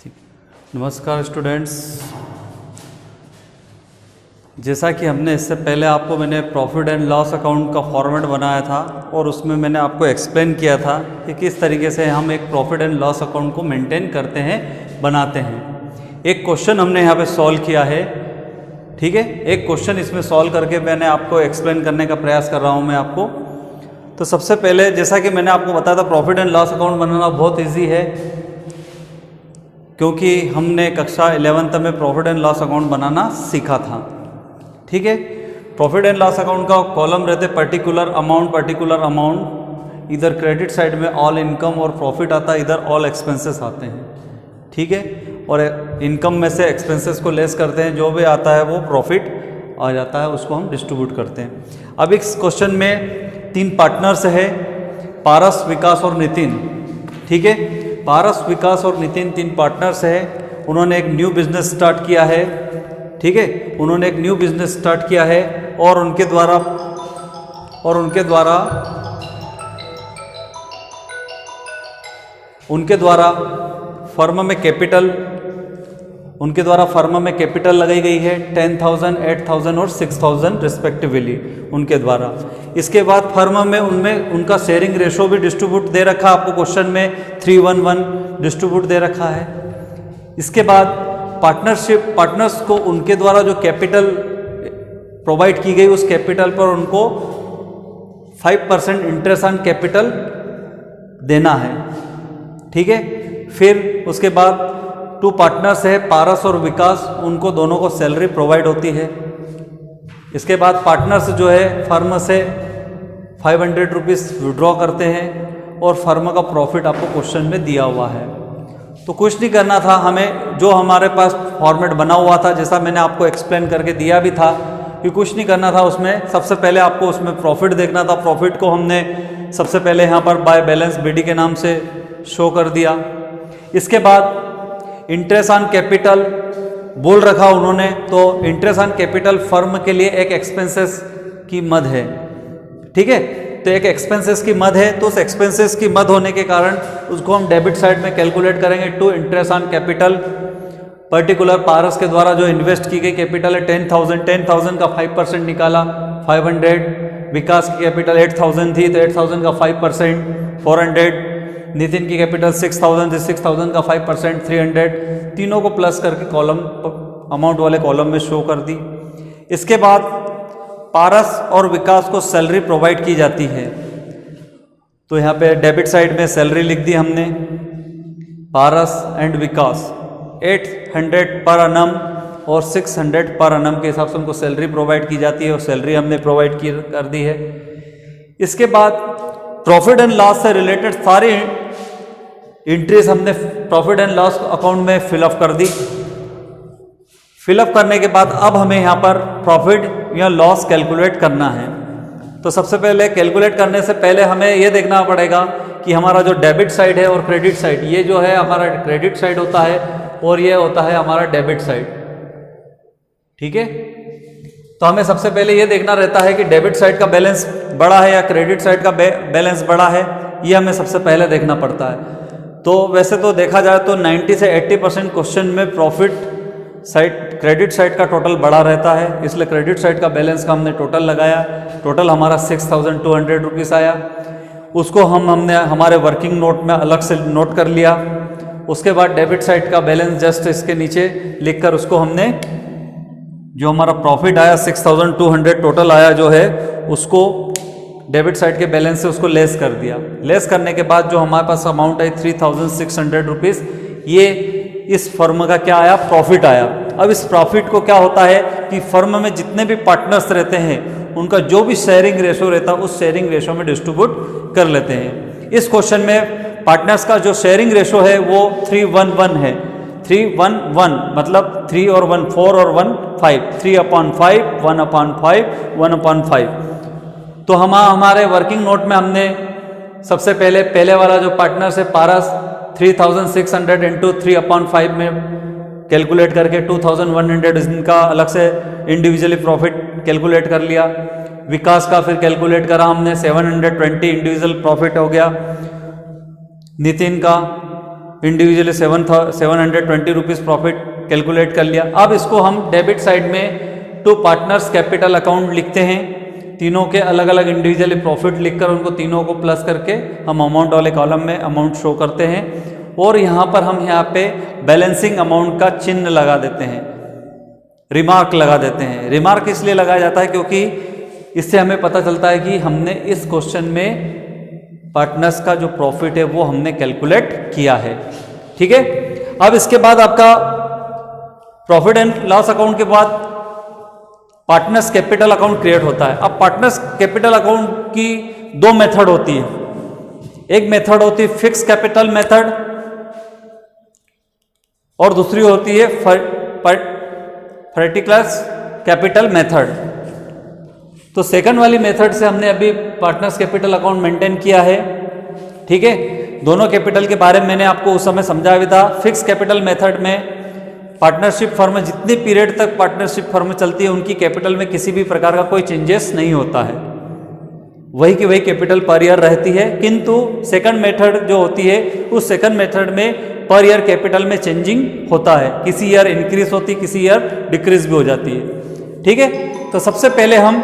ठीक। नमस्कार स्टूडेंट्स, जैसा कि हमने इससे पहले आपको मैंने प्रॉफिट एंड लॉस अकाउंट का फॉर्मेट बनाया था और उसमें मैंने आपको एक्सप्लेन किया था कि किस तरीके से हम एक प्रॉफिट एंड लॉस अकाउंट को मेंटेन करते हैं, बनाते हैं। एक क्वेश्चन हमने यहाँ पे सॉल्व किया है, ठीक है। एक क्वेश्चन इसमें सॉल्व करके मैंने आपको एक्सप्लेन करने का प्रयास कर रहा हूँ मैं आपको। तो सबसे पहले जैसा कि मैंने आपको बताया था, प्रॉफिट एंड लॉस अकाउंट बनाना बहुत ईजी है, क्योंकि हमने कक्षा 11th में प्रॉफिट एंड लॉस अकाउंट बनाना सीखा था, ठीक है। प्रॉफिट एंड लॉस अकाउंट का कॉलम रहते पर्टिकुलर अमाउंट, इधर क्रेडिट साइड में ऑल इनकम और प्रॉफिट आता है, इधर ऑल एक्सपेंसेस आते हैं, ठीक है। और इनकम में से एक्सपेंसेस को लेस करते हैं, जो भी आता है वो प्रॉफिट आ जाता है, उसको हम डिस्ट्रीब्यूट करते हैं। अब इस क्वेश्चन में 3 पार्टनर्स है, पारस, विकास और नितिन, ठीक है। पारस, विकास और नितिन 3 पार्टनर्स है। उन्होंने एक न्यू बिजनेस स्टार्ट किया है, ठीक है। उन्होंने एक न्यू बिजनेस स्टार्ट किया है और उनके द्वारा फर्म में कैपिटल लगाई गई है 10,000, 8,000 और 6,000 रिस्पेक्टिवली उनके द्वारा। इसके बाद फर्म में उनमें उनका शेयरिंग रेशो भी डिस्ट्रीब्यूट दे रखा है, आपको क्वेश्चन में 3:1:1 डिस्ट्रीब्यूट दे रखा है। इसके बाद पार्टनर्स को उनके द्वारा जो कैपिटल प्रोवाइड की गई, उस कैपिटल पर उनको 5% इंटरेस्ट ऑन कैपिटल देना है, ठीक है। फिर उसके बाद 2 पार्टनर्स है, पारस और विकास, उनको दोनों को सैलरी प्रोवाइड होती है। इसके बाद पार्टनर्स जो है फर्म से 500 रुपीज़ विड्रॉ करते हैं और फर्म का प्रॉफिट आपको क्वेश्चन में दिया हुआ है। तो कुछ नहीं करना था हमें, जो हमारे पास फॉर्मेट बना हुआ था, जैसा मैंने आपको एक्सप्लेन करके दिया भी था कि कुछ नहीं करना था उसमें। सबसे पहले आपको उसमें प्रॉफिट देखना था। प्रॉफिट को हमने सबसे पहले यहाँ पर बाय बैलेंस बीडी के नाम से शो कर दिया। इसके बाद इंटरेस्ट ऑन कैपिटल बोल रखा उन्होंने, तो इंटरेस्ट ऑन कैपिटल फर्म के लिए एक एक्सपेंसेस की मद है, ठीक है। तो एक एक्सपेंसेस की मद है, तो उस एक्सपेंसेस की मद होने के कारण उसको हम डेबिट साइड में कैलकुलेट करेंगे to interest on capital. Particular पारस के द्वारा जो इन्वेस्ट की गई कैपिटल है 10,000 का 5% निकाला 500। विकास की कैपिटल 8,000 थी, तो 8,000 का 5% 400। नितिन की कैपिटल 6,000 थी, 6,000 का 5% 300। तीनों को प्लस करके कॉलम अमाउंट वाले कॉलम में शो कर दी। इसके बाद पारस और विकास को सैलरी प्रोवाइड की जाती है, तो यहाँ पे डेबिट साइड में सैलरी लिख दी हमने। पारस एंड विकास 800 पर annum और 600 पर annum के हिसाब से उनको सैलरी प्रोवाइड की जाती है, और सैलरी हमने प्रोवाइड कर दी है। इसके बाद प्रॉफिट एंड लॉस से रिलेटेड सारी एंट्रीज हमने प्रॉफिट एंड लॉस अकाउंट में फिलअप कर दी। फिलअप करने के बाद अब हमें यहाँ पर प्रॉफिट या लॉस कैलकुलेट करना है। तो सबसे पहले कैलकुलेट करने से पहले हमें ये देखना पड़ेगा कि हमारा जो डेबिट साइड है और क्रेडिट साइड, ये जो है हमारा क्रेडिट साइड होता है और ये होता है हमारा डेबिट साइड, ठीक है। तो हमें सबसे पहले ये देखना रहता है कि डेबिट साइड का बैलेंस बड़ा है या क्रेडिट साइड का बैलेंस बड़ा है, ये हमें सबसे पहले देखना पड़ता है। तो वैसे तो देखा जाए तो 90 से 80% क्वेश्चन में प्रॉफिट साइड क्रेडिट साइड का टोटल बड़ा रहता है, इसलिए क्रेडिट साइड का बैलेंस का हमने टोटल लगाया। टोटल हमारा 6,200 रुपीज़ आया। उसको हमने हमारे वर्किंग नोट में अलग से नोट कर लिया। उसके बाद डेबिट साइड का बैलेंस जस्ट इसके नीचे लिखकर उसको हमने, जो हमारा प्रॉफिट आया 6,200 टोटल आया जो है, उसको डेबिट साइड के बैलेंस से उसको लेस कर दिया। लेस करने के बाद जो हमारे पास अमाउंट आई 3,600 रुपीज़, ये इस फर्म का क्या आया, प्रॉफिट आया। अब इस प्रॉफिट को क्या होता है कि फर्म में जितने भी पार्टनर्स रहते हैं उनका जो भी शेयरिंग रेशो रहता है उस शेयरिंग रेशो में डिस्ट्रीब्यूट कर लेते हैं। इस क्वेश्चन में पार्टनर्स का जो शेयरिंग रेशो है वो 3:1:1 है। 3:1:1 मतलब 3 और 1 4 और 1 5, 3/5 1/5 1/5। तो हमारे वर्किंग नोट में हमने सबसे पहले वाला जो पार्टनर्स है पारस 3,600 इंटू 3/5 में कैलकुलेट करके 2,100 इनका अलग से इंडिविजुअली प्रॉफिट कैलकुलेट कर लिया। विकास का फिर कैलकुलेट करा हमने 720 इंडिविजुअल प्रॉफिट हो गया। नितिन का इंडिविजुअली 720 रुपीज़ प्रॉफिट कैलकुलेट कर लिया। अब इसको हम डेबिट साइड में टू पार्टनर्स कैपिटल अकाउंट लिखते हैं, तीनों के अलग अलग इंडिविजुअली प्रॉफिट लिखकर उनको तीनों को प्लस करके हम अमाउंट वाले कॉलम में अमाउंट शो करते हैं। और यहाँ पर हम यहाँ पे बैलेंसिंग अमाउंट का चिन्ह लगा देते हैं, रिमार्क लगा देते हैं। रिमार्क इसलिए लगाया जाता है क्योंकि इससे हमें पता चलता है कि हमने इस क्वेश्चन में पार्टनर्स का जो प्रॉफिट है वो हमने कैलकुलेट किया है। ठीक है, अब इसके बाद आपका प्रॉफिट एंड लॉस अकाउंट के बाद पार्टनर्स कैपिटल अकाउंट क्रिएट होता है। अब पार्टनर्स कैपिटल अकाउंट की दो मेथड होती है, एक मेथड होती है फिक्स कैपिटल मेथड और दूसरी होती है पर्टिकुलर कैपिटल मेथड। तो सेकंड वाली मेथड से हमने अभी पार्टनर्स कैपिटल अकाउंट मेंटेन किया है। ठीक है, दोनों कैपिटल के बारे में मैंने आपको उस समय समझाया भी था। फिक्स कैपिटल मेथड में पार्टनरशिप फर्म जितनी पीरियड तक पार्टनरशिप फर्म चलती है उनकी कैपिटल में किसी भी प्रकार का कोई चेंजेस नहीं होता है, वही की वही कैपिटल पर ईयर रहती है। किंतु सेकंड मेथड जो होती है उस सेकंड मेथड में पर ईयर कैपिटल में चेंजिंग होता है, किसी ईयर इंक्रीज होती है, किसी ईयर डिक्रीज भी हो जाती है। ठीक है, तो सबसे पहले हम